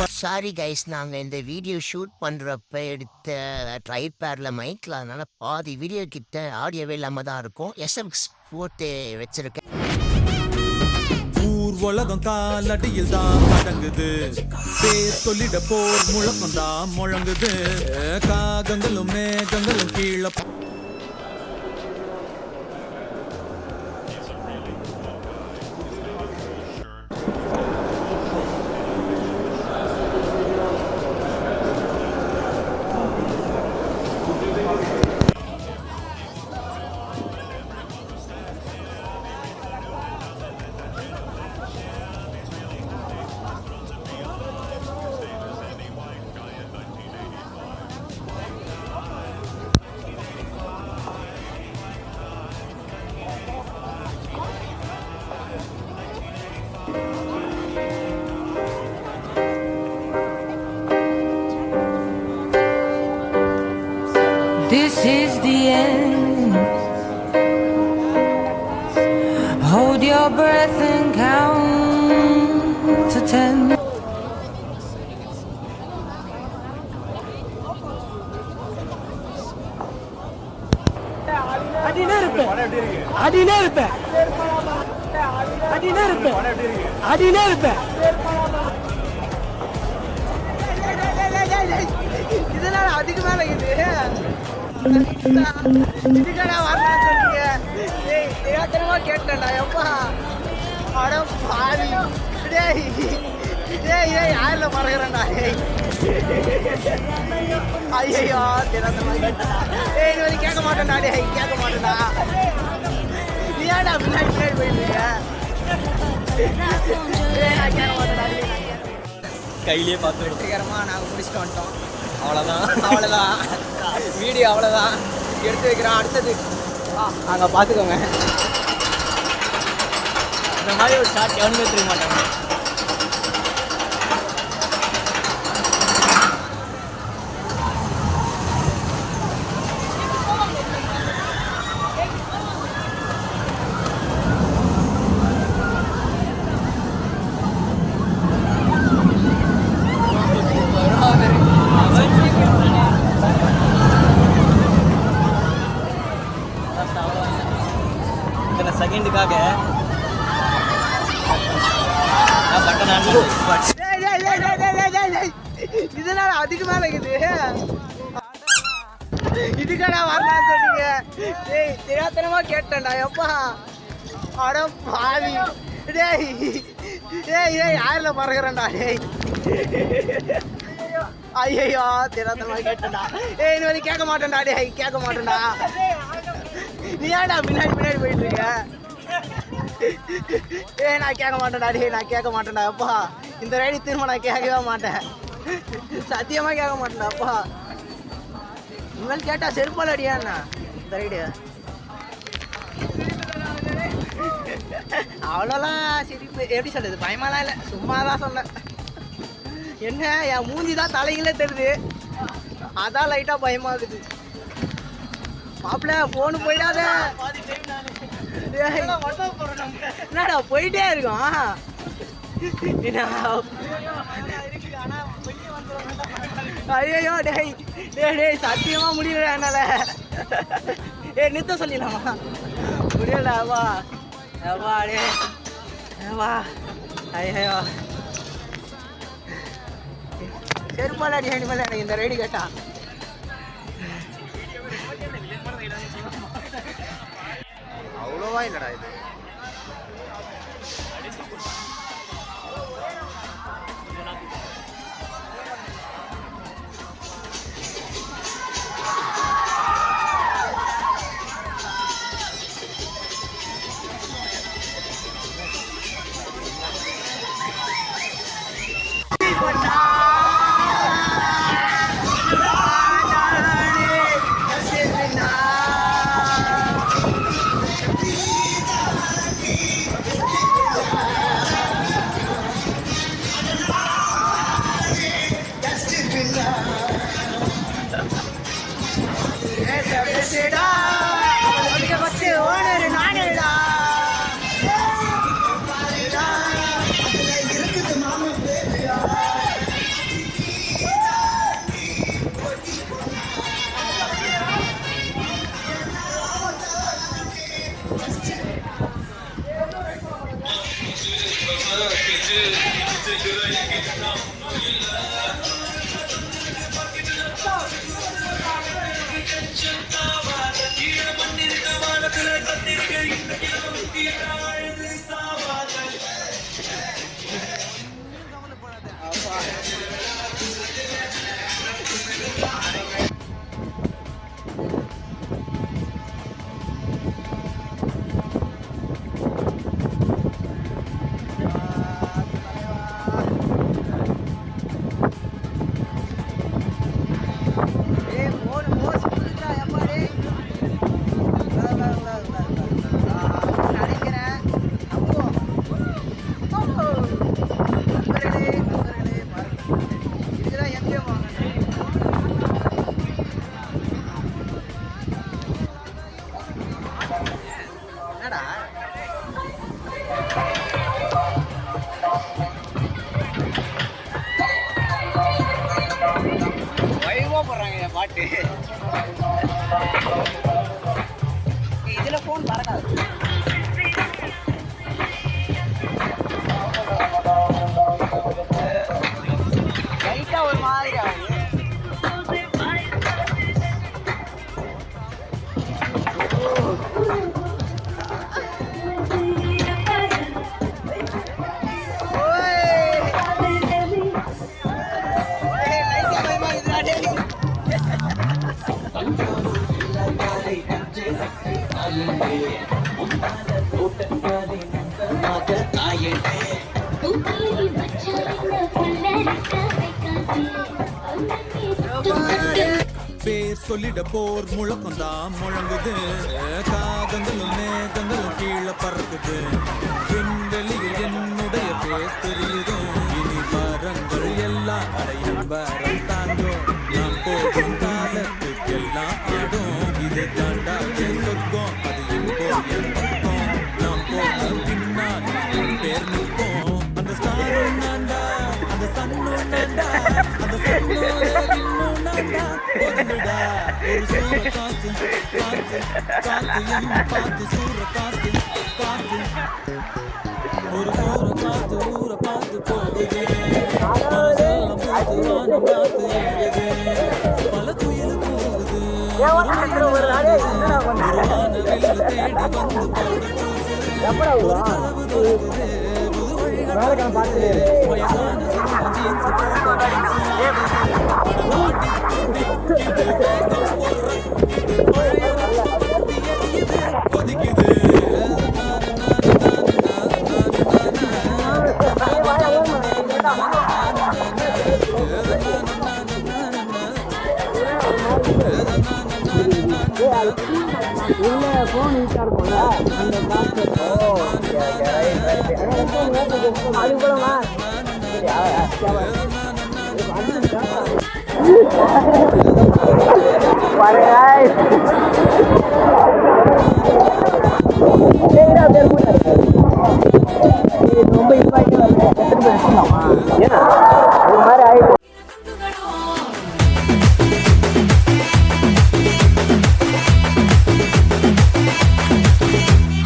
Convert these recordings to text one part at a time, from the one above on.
Sorry guys, நாங்கள் இந்த video shoot பண்ணுறப்ப எடுத்த ட்ரைபேடில் மைக்கில், அதனால் பாதி வீடியோ கிட்ட ஆடியோவே இல்லாமல் தான் இருக்கும். எஸ்எம்எக்ஸ் போட்டு வச்சிருக்கேன். உலகம் காலடியில் தான் அடங்குது, பேர் சொல்லிட போர் முழக்கம் தான் முழங்குது, காகங்களும் மேகங்களும் கீழே. This is the end. Hold your breath and count to 10. இதனால அதுக்கு மேல இதுக்கடா வரலான்னு சொன்னீங்க. ஏத்தனமா கேட்டேன்டா எப்பா. அட பாவி, டேய் டேய் யாரில் மறக்கிறேன்டா. ஐயோ திறந்தமா கேட்டா. ஏய் இது வரைக்கும் கேட்க மாட்டேன்டா. டேய் கேட்க மாட்டேன்டா. நீ ஏன்டா பின்னாடி போயிட்டு இருக்க? நான் கேட்க மாட்டேன்டா. கையிலேயே பார்த்து வெற்றிகரமாக நாங்கள் முடிச்சுட்டு வந்துட்டோம். அவ்வளோதான் வீடியோ அவ்வளோதான் எடுத்து வைக்கிறோம். அடுத்தது அங்கே பார்த்துக்கோங்க. இந்த மாதிரி ஒரு ஷார்ட் எவனுமே தெரிய மாட்டாங்க. இத்தனை செகண்டுக்காக இதனால அதுக்கு மேல இருக்குது. இதுக்கடா வரலான்னு சொன்னீங்க. டேய் தெரியாதனமா கேட்டேன்டா எப்பா. அட பாவி, டேய் டேய் யாரில் மறக்கிறேன்டா. டேய் ஐயோ தெரியாதனமா கேட்டேன்டா. ஏய் இது வரைக்கும் கேட்க மாட்டேன்டா. டேய் கேட்க மாட்டேன்டா. நீ ஏன்டா பின்னாடி போயிட்டு இருக்க? ஏய் நான் கேட்க மாட்டேன்டா. டேய் நான் கேட்க மாட்டேன்டா அப்பா. இந்த ரைடு திரும்ப நான் கேட்கவே மாட்டேன். சத்தியமாக கேட்க மாட்டேன்டா அப்பா. இனிமேல் கேட்டால் செருப்பால் அடியாண்ணா இந்த ரைடு. அவ்வளோலாம் சிரிப்பு எப்படி சொல்லுது, பயமாலாம் இல்லை, சும்மா தான் சொன்னேன். என்ன என் மூஞ்சி தான் தலைகளே தெரியுது, அதான் லைட்டாக பயமாகுது. மாப்பிள்ள ஃபோனு போயிடாத. என்னடா போயிட்டே இருக்கோம். ஐயோ டேய் டேய் சத்தியமா முடியல என்னால. நிறுத்த சொல்லிடலாமா? முடியலடா வா வா டே வா. ஐயோ செருப்பால அடி அனிமேல எனக்கு இந்த ரைடு கேட்டா. அவ்வளோவா இல்லைடா இது. பாட்டு இதுல போன் பறக்காது. லைட்டா ஒரு மாதிரி ஆகுது. பேர் சொல்லிட போர் முழக்கம் தான் முழங்குது காகங்களும் மேகங்களும் கீழே பறக்குது விண்வெளியில் என்னுடைய பேர் தெரியுது இனி மரங்கள் எல்லாம் அடையும் வரம் தாண்டும் நாம் போகும் காலத்துக்கு எல்லாம் ஆடும் இது தாண்டா என் சொர்க்கம் அது இப்போ என் பக்கம் நாம் போன பின்னால் என் பேர் நிற்போம் அந்த ஸ்டாரும் நான்டா அந்த சன்னும் நான்டா அந்த சன்னோட இன்னும் நான்டா ஒதுங்குடா ஒரு சூற காத்து காத்து காத்து என்ன பார்த்து சூற காத்து காத்து ஒரு சூற காத்து ஊற பார்த்து போகுது மனசெல்லாம் பார்த்து வானம் பார்த்து ஏறுது பல குயில் போகுது ஒரு வானவில் தேடி வந்து போட ஒரு கனவு தோக்குது புது வழிகள் பார்க்குது வயசான சின்ன ஜீன்ஸ் போட்ட டான்ஸ் ஆடுது கொதிக்குது ரொம்ப ஏன்னா ஒரு மாதிரி ஆயிடுச்சு.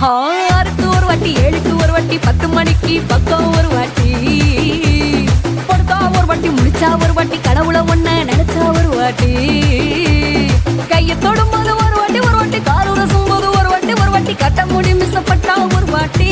ஆறுக்கு ஒரு வாட்டி 7க்கு ஒரு வாட்டி 10 மணிக்கு பக்கம் ஒரு வாட்டி படுத்தா ஒரு வாட்டி முடிச்சா ஒரு வாட்டி கடவுளை ஒன்ன நினைச்சா ஒரு வாட்டி கையை தொடும்போது ஒரு வாட்டி காலூர சும்போது ஒரு வாட்டி கட்ட முடி மிசப்பட்டா ஒரு வாட்டி